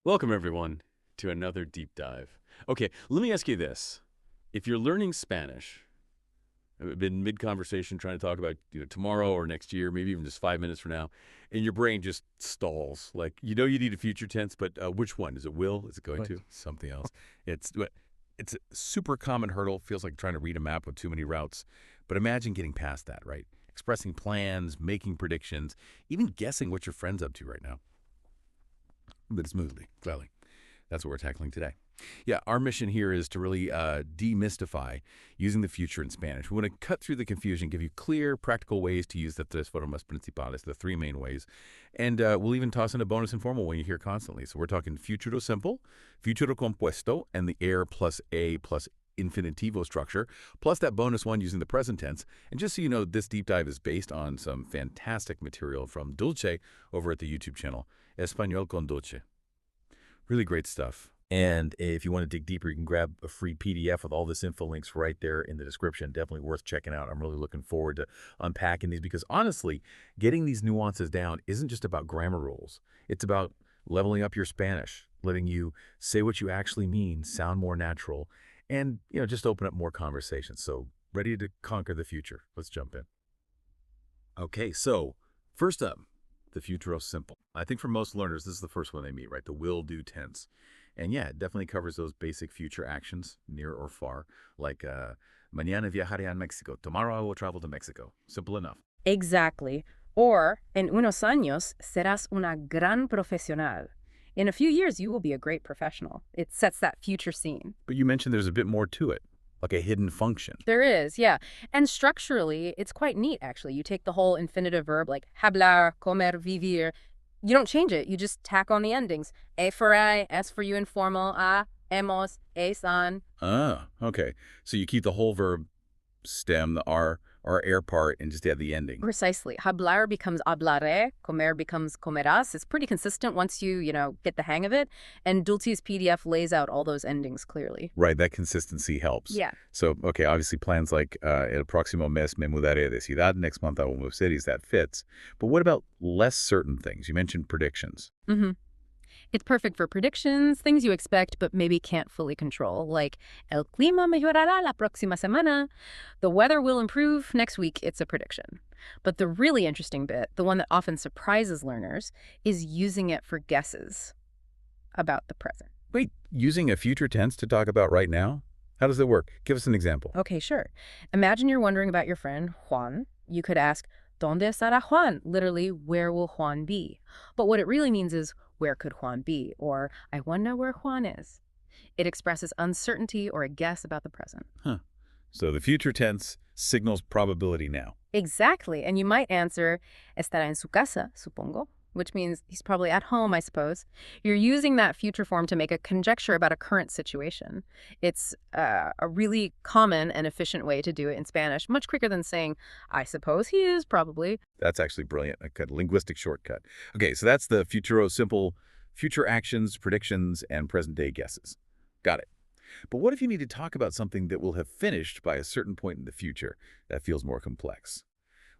Welcome, everyone, to another deep dive. Okay, let me ask you this. If you're learning Spanish, I've been mid-conversation trying to talk about tomorrow or next year, maybe even just 5 minutes from now, and your brain just stalls. Like, you need a future tense, but which one? Is it will? Is it going to? Something else. It's a super common hurdle. Feels like trying to read a map with too many routes. But imagine getting past that, right? Expressing plans, making predictions, even guessing what your friend's up to right now. But smoothly, clearly. That's what we're tackling today. Yeah, our mission here is to really demystify using the future in Spanish. We want to cut through the confusion, give you clear, practical ways to use the tres formas principales, the three main ways. And we'll even toss in a bonus informal one you hear constantly. So we're talking futuro simple, futuro compuesto, and the er plus a plus infinitivo structure, plus that bonus one using the present tense. And just so you know, this deep dive is based on some fantastic material from Dulce over at the YouTube channel, Español con Dulce. Really great stuff. And if you want to dig deeper, you can grab a free PDF with all this info links right there in the description. Definitely worth checking out. I'm really looking forward to unpacking these because honestly, getting these nuances down isn't just about grammar rules. It's about leveling up your Spanish, letting you say what you actually mean, sound more natural, and just open up more conversations. So ready to conquer the future. Let's jump in. Okay, so first up, the futuro simple. I think for most learners, this is the first one they meet, right? The will-do tense. And yeah, it definitely covers those basic future actions, near or far, like mañana viajaré a Mexico. Tomorrow I will travel to Mexico. Simple enough. Exactly. Or, en unos años serás una gran profesional. In a few years, you will be a great professional. It sets that future scene. But you mentioned there's a bit more to it, like a hidden function. There is, yeah. And structurally, it's quite neat, actually. You take the whole infinitive verb like hablar, comer, vivir. You don't change it. You just tack on the endings. A for I, S for you informal, a, hemos, esan. Ah, okay. So you keep the whole verb stem, the R, or air part, and just add the ending. Precisely. Hablar becomes hablaré, comer becomes comerás. It's pretty consistent once you, get the hang of it. And Dulce's PDF lays out all those endings clearly. Right, that consistency helps. Yeah. So, okay, obviously plans like el próximo mes me mudaré de ciudad, next month I will move cities, that fits. But what about less certain things? You mentioned predictions. Mm-hmm. It's perfect for predictions, things you expect but maybe can't fully control, like el clima mejorará la próxima semana. The weather will improve next week. It's a prediction. But the really interesting bit, the one that often surprises learners, is using it for guesses about the present. Wait, using a future tense to talk about right now? How does it work? Give us an example. Okay, sure. Imagine you're wondering about your friend, Juan. You could ask, ¿Dónde estará Juan? Literally, where will Juan be? But what it really means is, where could Juan be? Or, I wonder where Juan is. It expresses uncertainty or a guess about the present. Huh. So the future tense signals probability now. Exactly. And you might answer, estará en su casa, supongo, which means he's probably at home, I suppose. You're using that future form to make a conjecture about a current situation. It's a really common and efficient way to do it in Spanish, much quicker than saying, I suppose he is, probably. That's actually brilliant, a linguistic shortcut. Okay, so that's the futuro simple, future actions, predictions, and present-day guesses. Got it. But what if you need to talk about something that will have finished by a certain point in the future? That feels more complex.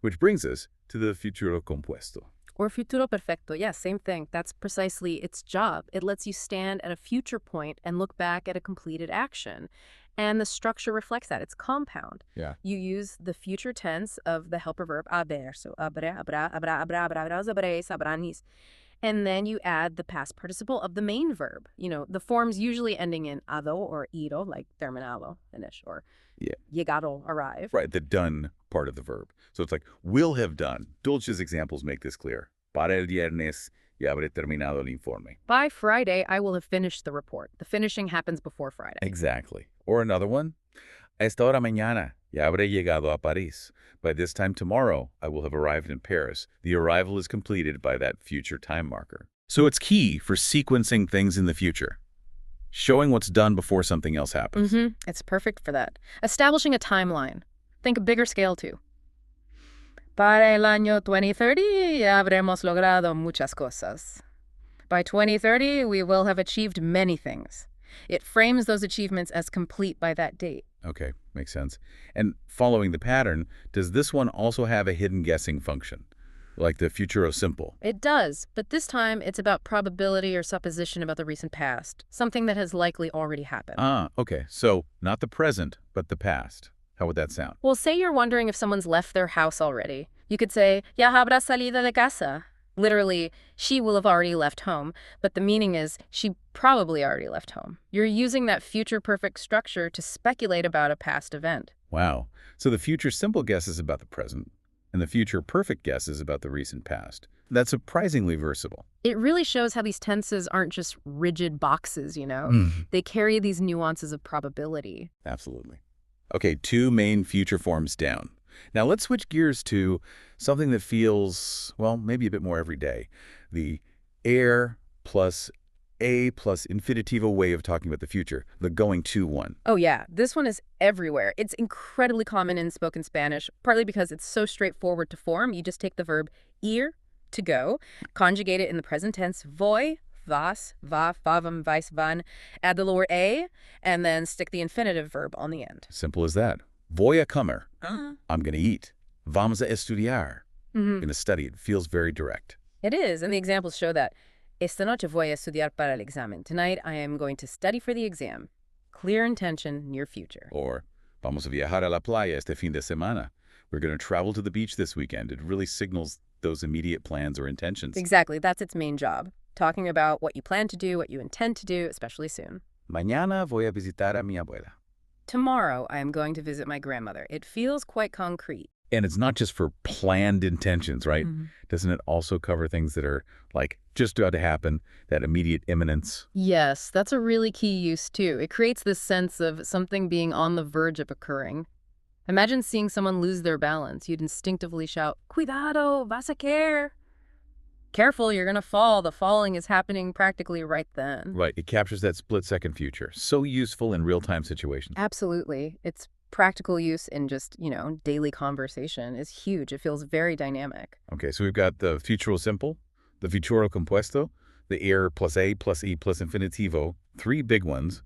Which brings us to the futuro compuesto. Or futuro perfecto. Yeah, same thing. That's precisely its job. It lets you stand at a future point and look back at a completed action. And the structure reflects that. It's compound. Yeah. You use the future tense of the helper verb haber. So habré, habrá, habrás, habréis, habranis. And then you add the past participle of the main verb. The forms usually ending in ado or ido, like terminado, finish, or llegado, arrive. Right, the done part of the verb. So it's like, will have done. Dulce's examples make this clear. Para el viernes ya habré terminado el informe. By Friday, I will have finished the report. The finishing happens before Friday. Exactly. Or another one. A esta hora mañana ya habré llegado a París. By this time tomorrow, I will have arrived in Paris. The arrival is completed by that future time marker. So it's key for sequencing things in the future. Showing what's done before something else happens. It's perfect for that. Establishing a timeline. Think a bigger scale, too. Para el año 2030, ya habremos logrado muchas cosas. By 2030, we will have achieved many things. It frames those achievements as complete by that date. Okay, makes sense. And following the pattern, does this one also have a hidden guessing function? like the futuro simple. It does, but this time it's about probability or supposition about the recent past, something that has likely already happened. Ah, okay. So not the present, but the past. How would that sound? Well, say you're wondering if someone's left their house already. You could say, ya habrá salido de casa. Literally, she will have already left home, but the meaning is she probably already left home. You're using that future perfect structure to speculate about a past event. Wow. So the future simple guess is about the present, and the future perfect guess is about the recent past. That's surprisingly versatile. It really shows how these tenses aren't just rigid boxes, you know? They carry these nuances of probability. Absolutely. Okay, 2 main future forms down. Now let's switch gears to something that feels, well, maybe a bit more everyday. The er plus a plus infinitivo way of talking about the future, the going to one. Oh yeah, this one is everywhere. It's incredibly common in spoken Spanish, partly because it's so straightforward to form. You just take the verb ir, to go, conjugate it in the present tense, voy, vas, va, favam, vais, van, add the lower a, and then stick the infinitive verb on the end. Simple as that. Voy a comer. I'm going to eat. Vamos a estudiar. I'm going to study. It feels very direct. It is, and the examples show that. Esta noche voy a estudiar para el examen. Tonight I am going to study for the exam. Clear intention, near future. Or, vamos a viajar a la playa este fin de semana. We're going to travel to the beach this weekend. It really signals those immediate plans or intentions. Exactly, that's its main job. Talking about what you plan to do, what you intend to do, especially soon. Mañana voy a visitar a mi abuela. Tomorrow I am going to visit my grandmother. It feels quite concrete. And it's not just for planned intentions, right? Doesn't it also cover things that are like just about to happen, that immediate imminence? Yes, that's a really key use too. It creates this sense of something being on the verge of occurring. Imagine seeing someone lose their balance. You'd instinctively shout, "Cuidado, vas a caer." Careful, you're going to fall. The falling is happening practically right then. Right. It captures that split-second future. So useful in real-time situations. Absolutely. Its practical use in just, daily conversation is huge. It feels very dynamic. Okay, so we've got the futuro simple, the futuro compuesto, the er plus a plus e plus infinitivo, 3 big ones.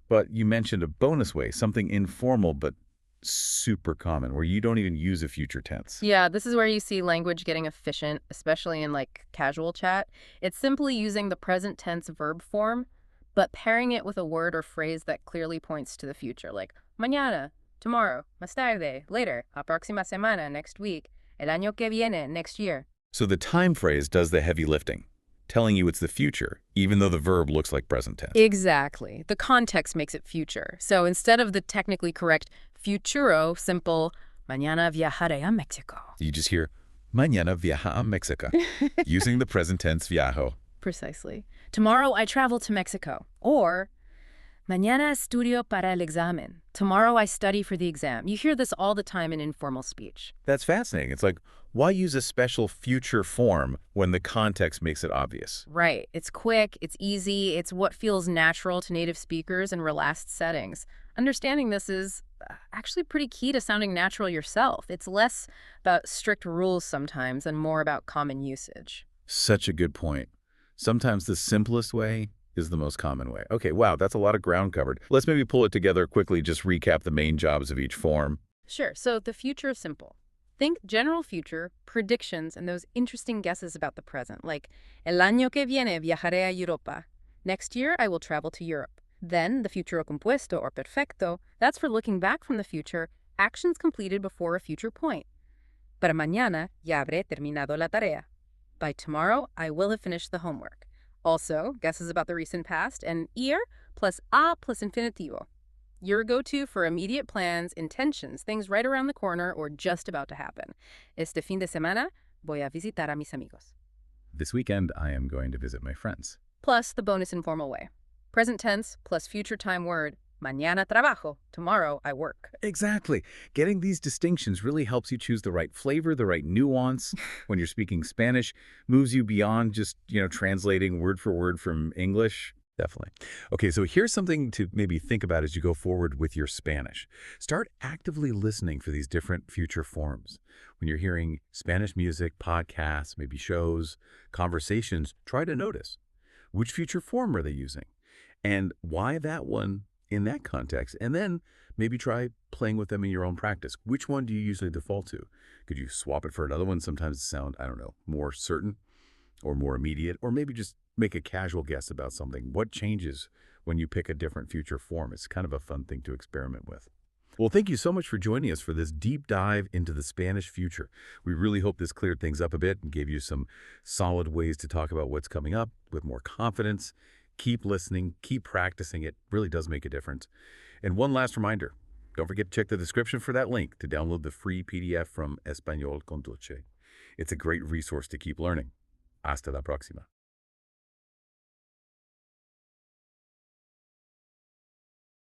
But you mentioned a bonus way, something informal but super common, where you don't even use a future tense. Yeah, this is where you see language getting efficient, especially in casual chat. It's simply using the present tense verb form, but pairing it with a word or phrase that clearly points to the future, like mañana, tomorrow, más tarde, later, la próxima semana, next week, el año que viene, next year. So the time phrase does the heavy lifting, telling you it's the future, even though the verb looks like present tense. Exactly. The context makes it future. So instead of the technically correct futuro, simple, mañana viajaré a Mexico. You just hear, mañana viaja a Mexico, using the present tense viajo. Precisely. Tomorrow I travel to Mexico. Or, mañana estudio para el examen. Tomorrow I study for the exam. You hear this all the time in informal speech. That's fascinating. It's like, why use a special future form when the context makes it obvious? Right. It's quick, it's easy, it's what feels natural to native speakers in relaxed settings. Understanding this is actually pretty key to sounding natural yourself. It's less about strict rules sometimes and more about common usage. Such a good point. Sometimes the simplest way is the most common way. Okay, wow, that's a lot of ground covered. Let's maybe pull it together quickly, just recap the main jobs of each form. Sure. So the future is simple. Think general future, predictions, and those interesting guesses about the present, like el año que viene viajaré a Europa. Next year, I will travel to Europe. Then the futuro compuesto or perfecto, that's for looking back from the future, actions completed before a future point. Para mañana ya habré terminado la tarea. By tomorrow, I will have finished the homework. Also, guesses about the recent past, and ir plus a plus infinitivo. Your go-to for immediate plans, intentions, things right around the corner or just about to happen. Este fin de semana voy a visitar a mis amigos. This weekend, I am going to visit my friends. Plus the bonus informal way. Present tense plus future time word. Mañana trabajo. Tomorrow I work. Exactly. Getting these distinctions really helps you choose the right flavor, the right nuance when you're speaking Spanish, moves you beyond just, translating word for word from English. Definitely. Okay, so here's something to maybe think about as you go forward with your Spanish. Start actively listening for these different future forms. When you're hearing Spanish music, podcasts, maybe shows, conversations, try to notice which future form are they using and why that one in that context, and then maybe try playing with them in your own practice. Which one do you usually default to? Could you swap it for another one? Sometimes it sound, I don't know, more certain or more immediate, or maybe just make a casual guess about something. What changes when you pick a different future form? It's kind of a fun thing to experiment with. Well, thank you so much for joining us for this deep dive into the Spanish future. We really hope this cleared things up a bit and gave you some solid ways to talk about what's coming up with more confidence. Keep listening, keep practicing. It really does make a difference. And one last reminder, don't forget to check the description for that link to download the free PDF from Español con Dulce. It's a great resource to keep learning. Hasta la próxima.